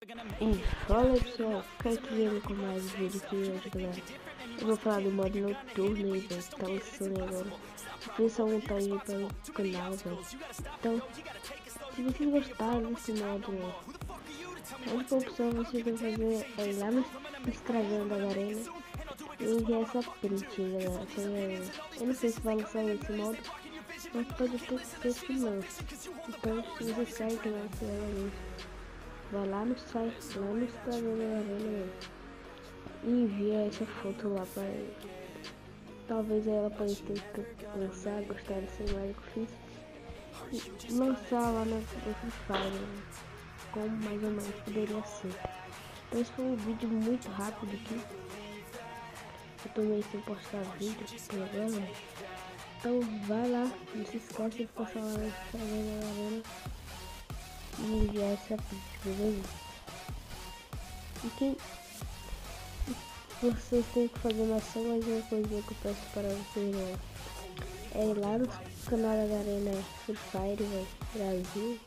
E fala pessoal, Caetano com mais um vídeo aqui hoje, galera. Eu vou falar do modo noturno aí, velho, que tá lançando agora. Pensa montar aí para o canal, velho. Então, se vocês gostaram desse modo, velho, a única opção que você tem que fazer é ir lá no Instagram da Garena e enviar essa print, galera. Eu não sei se vai lançar esse modo, mas pode ter certeza que lance. Então, se você sai que lança galera, vai lá no site, lá no Instagram da Garena e envia essa foto lá pra ele. Talvez ela pode ter lançar, gostar dessa imagem que eu fiz e lançar lá no Free Fire, como mais ou menos poderia ser. Então esse foi um vídeo muito rápido aqui. Eu tô meio sem postar vídeo por agora. Então vai lá, não se esquece de passar lá no Instagram da Garena e enviar essa print, beleza? E vocês têm que fazer só mais uma coisinha que eu peço para vocês, né? É ir lá no canal da Garena Free Fire, véio, Brasil,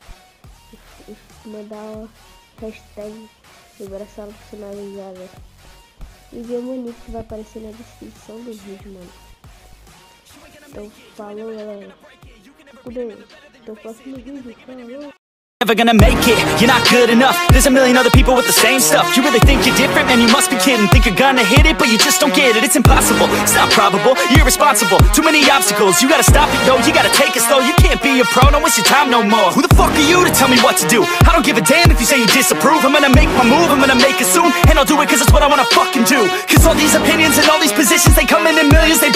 e mandar uma hashtag liberação personalizada e ver o menu que vai aparecer na descrição do vídeo, mano. Então falou, galera. Até o próximo vídeo. Falou. Never gonna make it, you're not good enough. There's a million other people with the same stuff. You really think you're different? Man, you must be kidding. Think you're gonna hit it, but you just don't get it. It's impossible, it's not probable, you're irresponsible. Too many obstacles, you gotta stop it, yo. You gotta take it slow, you can't be a pro. Don't waste your time no more. Who the fuck are you to tell me what to do? I don't give a damn if you say you disapprove. I'm gonna make my move, I'm gonna make it soon. And I'll do it cause it's what I wanna fucking do. Cause all these opinions and all these positions, they come in millions, they